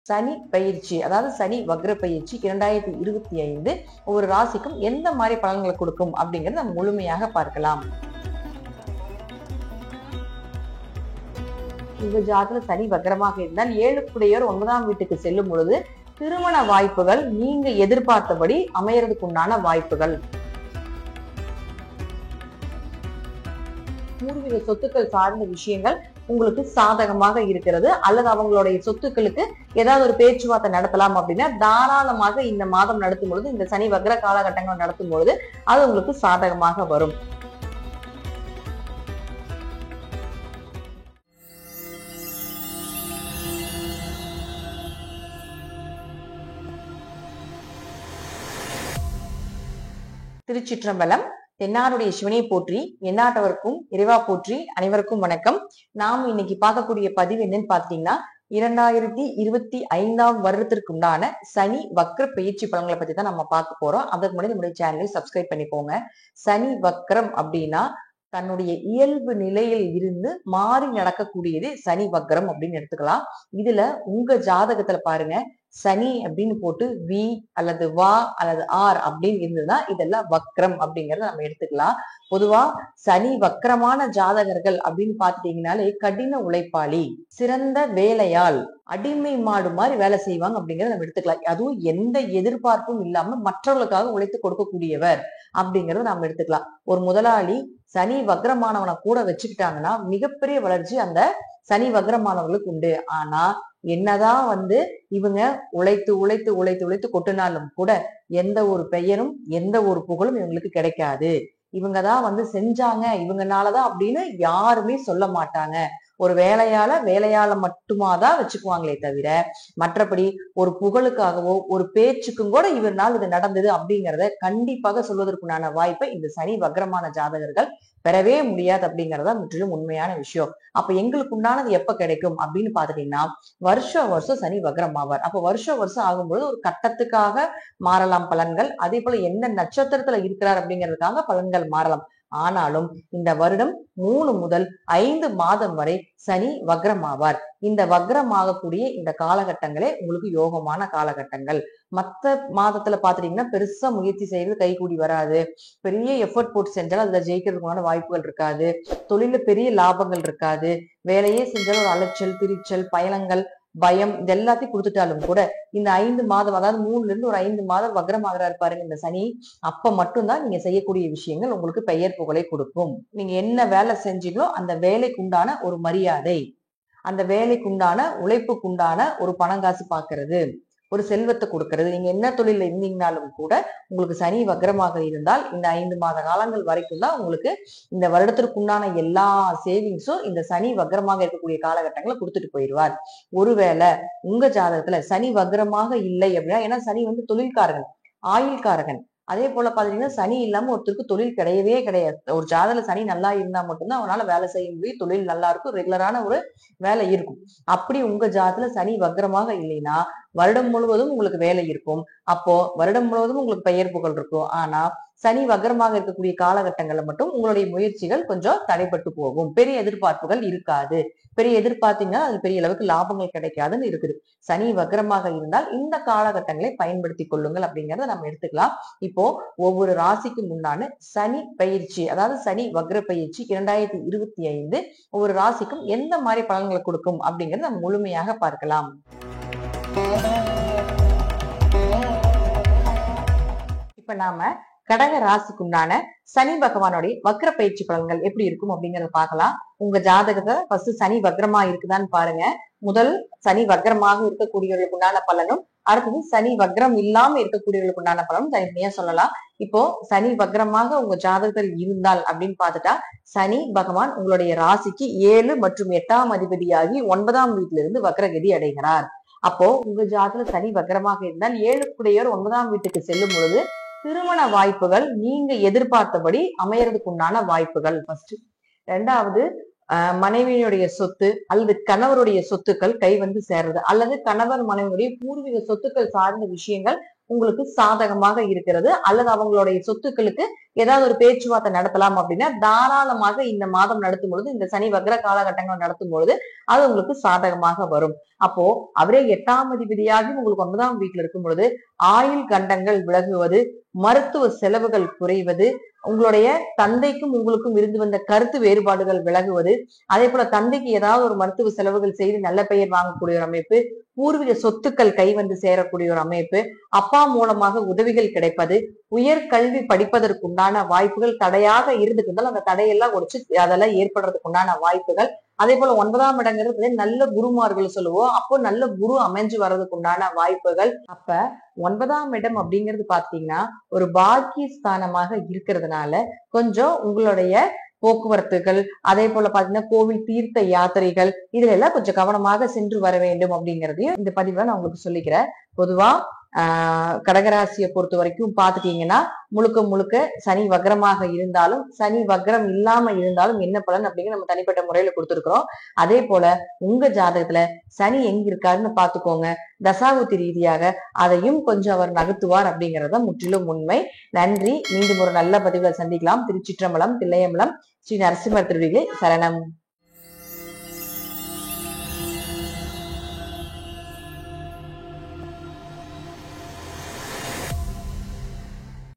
சனி பயிற்சி, அதாவது சனி வக்ர பயிற்சி 2025 ஒவ்வொரு ராசிக்கும் எந்த மாதிரி பலன்களை கொடுக்கும் அப்படிங்கறத நம்ம முழுமையாக பார்க்கலாம். உங்க ஜாதகத்துல சனி வக்ரமாக இருந்தால் 7க்குடையோர் 9ஆம் வீட்டுக்கு செல்லும் பொழுது திருமண வாய்ப்புகள் நீங்க எதிர்பார்த்தபடி அமையறதுக்கு உண்டான வாய்ப்புகள், பூர்வீக சொத்துக்கள் சார்ந்த விஷயங்கள் உங்களுக்கு சாதகமாக இருக்கிறது, அல்லது அவங்களுடைய சொத்துக்களுக்கு ஏதாவது ஒரு பேச்சுவார்த்தை நடத்தலாம் அப்படின்னா தாராளமாக இந்த மாதம் நடத்தும் பொழுது, இந்த சனி வக்ர காலகட்டங்கள் நடத்தும் பொழுது அது உங்களுக்கு சாதகமாக வரும். திருச்சிற்றம்பலம். தென்னாருடைய சிவனை போற்றி, எந்நாட்டவருக்கும் இறைவா போற்றி. அனைவருக்கும் வணக்கம். நாம் இன்னைக்கு பார்க்கக்கூடிய பதிவு என்னன்னு பாத்தீங்கன்னா 2025ஆம் வருடத்திற்கு உண்டான சனி வக்ர பயிற்சி பலன்களை பத்தி தான் நம்ம பார்க்க போறோம். அதற்கு முன்னாடி நம்முடைய சேனலை சப்ஸ்கிரைப் பண்ணிப்போங்க. சனி வக்ரம் அப்படின்னா தன்னுடைய இயல்பு நிலையில் இருந்து மாறி நடக்கக்கூடியது சனி வக்ரம் அப்படின்னு எடுத்துக்கலாம். இதுல உங்க ஜாதகத்துல பாருங்க, சனி அப்படின்னு போட்டு வி அல்லது வா அல்லது ஆர் அப்படின்னு இருந்ததுன்னா இதெல்லாம் வக்ரம் அப்படிங்கறத நம்ம எடுத்துக்கலாம். பொதுவா சனி வக்ரமான ஜாதகர்கள் அப்படின்னு பாத்துட்டீங்கன்னாலே கடின உழைப்பாளி, சிறந்த வேலையாள், அடிமை மாடு மாதிரி வேலை செய்வாங்க அப்படிங்கறத நம்ம எடுத்துக்கலாம். அதுவும் எந்த எதிர்பார்ப்பும் இல்லாம மற்றவர்களுக்காக உழைத்து கொடுக்கக்கூடியவர் அப்படிங்கறத நம்ம எடுத்துக்கலாம். ஒரு முதலாளி சனி வக்ரமானவனை கூட வச்சுக்கிட்டாங்கன்னா மிகப்பெரிய வளர்ச்சி அந்த சனி வக்ரமானவர்களுக்கு உண்டு. ஆனா என்னதான் இவங்க உழைத்து உழைத்து உழைத்து உழைத்து கொட்டினாலும் கூட எந்த ஒரு பெயரும் எந்த ஒரு புகழும் இவங்களுக்கு கிடைக்காது. இவங்கதான் செஞ்சாங்க, இவங்கனாலதான் அப்படின்னு யாருமே சொல்ல மாட்டாங்க. ஒரு வேலையால மட்டுமாதான் வச்சுக்குவாங்களே தவிர மற்றபடி ஒரு புகழுக்காகவோ ஒரு பேச்சுக்கும் கூட இவரால் இது நடந்தது அப்படிங்கிறத கண்டிப்பாக சொல்வதற்குண்டான வாய்ப்பை இந்த சனி வக்ரமான ஜாதகர்கள் பெறவே முடியாது அப்படிங்கறத முற்றிலும் உண்மையான விஷயம். அப்ப எங்களுக்கு உண்டானது எப்ப கிடைக்கும் அப்படின்னு பாத்துட்டீங்கன்னா வருஷம் சனி வக்ரம் ஆவார். அப்ப வருஷம் ஆகும்போது ஒரு கட்டத்துக்காக மாறலாம் பலன்கள், அதே போல எந்த நட்சத்திரத்துல இருக்கிறார் அப்படிங்கிறதுக்காக பலன்கள் மாறலாம். ஆனாலும் இந்த வருடம் 3 முதல் 5 மாதம் வரை சனி வக்ரம் ஆவார். இந்த வக்ரம் ஆகக்கூடிய இந்த காலகட்டங்களே உங்களுக்கு யோகமான காலகட்டங்கள். மத்த மாதத்துல பாத்துட்டீங்கன்னா பெருசா முயற்சி செய்யறது கைகூடி வராது, பெரிய எஃபர்ட் போட்டு செஞ்சாலும் அதுல ஜெயிக்கிறதுக்கான வாய்ப்புகள் இருக்காது, தொழில பெரிய லாபங்கள் இருக்காது, வேலையே செஞ்சாலும் ஒரு அலைச்சல், திரிச்சல், பயணங்கள், பயம் இது எல்லாத்தையும் கொடுத்துட்டாலும் கூட இந்த 5 மாதம், அதாவது 3ல இருந்து ஒரு 5 மாதம் வக்ரமாகிறாரு பாருங்க இந்த சனி, அப்ப மட்டும்தான் நீங்க செய்யக்கூடிய விஷயங்கள் உங்களுக்கு பெயர் புகழை கொடுக்கும். நீங்க என்ன வேலை செஞ்சீங்களோ அந்த வேலைக்கு உண்டான ஒரு மரியாதை, அந்த வேலைக்கு உண்டான உழைப்புக்குண்டான ஒரு பணங்காசு பாக்குறது, ஒரு செல்வத்தை கொடுக்கறது. நீங்க என்ன தொழில இருந்தீங்கனாலும் கூட உங்களுக்கு சனி வக்ரமாக இருந்தால் இந்த 5 மாத காலங்கள் வரைக்கும் தான் உங்களுக்கு இந்த வருடத்திற்குண்டான எல்லா சேவிங்ஸும் இந்த சனி வக்ரமாக இருக்கக்கூடிய காலகட்டங்களை கொடுத்துட்டு போயிடுவார். ஒருவேளை உங்க ஜாதகத்துல சனி வக்ரமாக இல்லை அப்படின்னா, ஏன்னா சனி தொழில்காரகன், ஆயுள்காரகன், அதே போல பாத்தீங்கன்னா சனி இல்லாம ஒருத்தருக்கு தொழில் கிடையவே கிடையாது. ஒரு ஜாதகத்துல சனி நல்லா இருந்தா மட்டும்தான் அவனால வேலை செய்ய முடியும், தொழில் நல்லா இருக்கும், ரெகுலரான ஒரு வேலை இருக்கும். அப்படி உங்க ஜாதகத்துல சனி வக்ரமாக இல்லைன்னா வருடம் முழுவதும் உங்களுக்கு வேலை இருக்கும். அப்போ வருடம் முழுவதும் உங்களுக்கு பெயர் புகழ் இருக்கும். ஆனா சனி வக்ரமாக இருக்கக்கூடிய காலகட்டங்கள்ல மட்டும் உங்களுடைய முயற்சிகள் கொஞ்சம் தடைப்பட்டு போகும், பெரிய எதிர்பார்ப்புகள் இருக்காது. பெரிய எதிர்பார்த்தீங்கன்னா அது பெரிய அளவுக்கு லாபங்கள் கிடைக்காதுன்னு இருக்குது. சனி வக்ரமாக இருந்தால் இந்த காலகட்டங்களை பயன்படுத்தி கொள்ளுங்கள் அப்படிங்கறத நம்ம எடுத்துக்கலாம். இப்போ ஒவ்வொரு ராசிக்கும் உண்டான சனி பயிற்சி, அதாவது சனி வக்ர பயிற்சி 2025 ஒவ்வொரு ராசிக்கும் எந்த மாதிரி பலன்களை கொடுக்கும் அப்படிங்கறத நம்ம முழுமையாக பார்க்கலாம். இப்ப நாம கடக ராசிக்குண்டான சனி பகவானுடைய வக்ர பயிற்சி பலன்கள் எப்படி இருக்கும் அப்படிங்கறத பார்க்கலாம். உங்க ஜாதகத்தை ஃபர்ஸ்ட் சனி வக்ரமா இருக்குதான்னு பாருங்க. முதல் சனி வக்ரமாக இருக்கக்கூடியவர்களுக்கு உண்டான பலனும், அடுத்தது சனி வக்ரம் இல்லாம இருக்கக்கூடியவர்களுக்கு உண்டான பலனும் தனித்தனியா சொல்லலாம். இப்போ சனி வக்ரமாக உங்க ஜாதகத்தில் இருந்தால் அப்படின்னு பார்த்துட்டா, சனி பகவான் உங்களுடைய ராசிக்கு 7 மற்றும் 8ஆம் அதிபதியாகி 9ஆம் வீட்டில இருந்து வக்ரகதி அடைகிறார். அப்போ உங்க ஜாதகத்துல சனி வக்ரமாக இருந்தால் 7க்குடையோர் 9ஆம் வீட்டுக்கு செல்லும் பொழுது திருமண வாய்ப்புகள் நீங்க எதிர்பார்த்தபடி அமையறதுக்கு உண்டான வாய்ப்புகள் ஃபர்ஸ்ட். ரெண்டாவது மனைவியுடைய சொத்து அல்லது கணவருடைய சொத்துக்கள் கை சேர்றது, அல்லது கணவர் மனைவியுடைய பூர்வீக சொத்துக்கள் சார்ந்த விஷயங்கள் உங்களுக்கு சாதகமாக இருக்கிறது. அல்லது அவங்களுடைய சொத்துக்களுக்கு ஏதாவது ஒரு பேச்சுவார்த்தை நடத்தலாம் அப்படின்னா தாராளமாக இந்த மாதம் நடத்தும் பொழுது, இந்த சனி வக்ர காலகட்டங்கள் நடத்தும் பொழுது அது உங்களுக்கு சாதகமாக வரும். அப்போ அவரே 8ஆம் அதிபதியாகி உங்களுக்கு 9ஆம் வீட்டுல இருக்கும் பொழுது ஆயுள் கண்டங்கள் விலகுவது, மருத்துவ செலவுகள் குறைவது, உங்களுடைய தந்தைக்கும் உங்களுக்கும் இருந்து வந்த கருத்து வேறுபாடுகள் விலகுவது, அதே போல தந்தைக்கு ஏதாவது ஒரு மருத்துவ செலவுகள் செய்து நல்ல பெயர் வாங்கக்கூடிய ஒரு அமைப்பு, பூர்வீக சொத்துக்கள் கை வந்து சேரக்கூடிய ஒரு அமைப்பு, அப்பா மூலமாக உதவிகள் கிடைப்பது, உயர் கல்வி படிப்பதற்குண்டான வாய்ப்புகள் தடையாக இருந்துட்டு இருந்தாலும் அந்த தடையெல்லாம் உடைச்சு அதெல்லாம் ஏற்படுறதுக்கு உண்டான வாய்ப்புகள். அதே போல 9ஆம் இடங்கிறது நல்ல குருமார்கள் சொல்லுவோம். அப்போ நல்ல குரு அமைஞ்சு வர்றதுக்கு உண்டான வாய்ப்புகள். அப்ப 9ஆம் இடம் அப்படிங்கிறது பாத்தீங்கன்னா ஒரு பாக்கிய ஸ்தானமாக இருக்கிறதுனால கொஞ்சம் உங்களுடைய போக்குவரத்துகள், அதே போல பாத்தீங்கன்னா கோவில் தீர்த்த யாத்திரைகள், இதுல எல்லாம் கொஞ்சம் கவனமாக சென்று வர வேண்டும் அப்படிங்கறதையும் இந்த பதிவுல நான் உங்களுக்கு சொல்லிக்கிறேன். பொதுவா கடகராசியை பொறுத்த வரைக்கும் பாத்துட்டீங்கன்னா முழுக்க முழுக்க சனி வக்ரமாக இருந்தாலும் சனி வக்ரம் இல்லாம இருந்தாலும் என்ன பலன் அப்படிங்கிற நம்ம தனிப்பட்ட முறையில கொடுத்துருக்கிறோம். அதே போல உங்க ஜாதகத்துல சனி எங்க இருக்காருன்னு பாத்துக்கோங்க. தசாபுத்தி ரீதியாக அதையும் கொஞ்சம் அவர் நகர்த்துவார் அப்படிங்கறத முற்றிலும் உண்மை. நன்றி. மீண்டும் ஒரு நல்ல பதிவுல சந்திக்கலாம். திருச்சிற்றம்பலம், தில்லையம்பலம், ஸ்ரீ நரசிம்மர் திருடிகளே சரணம்.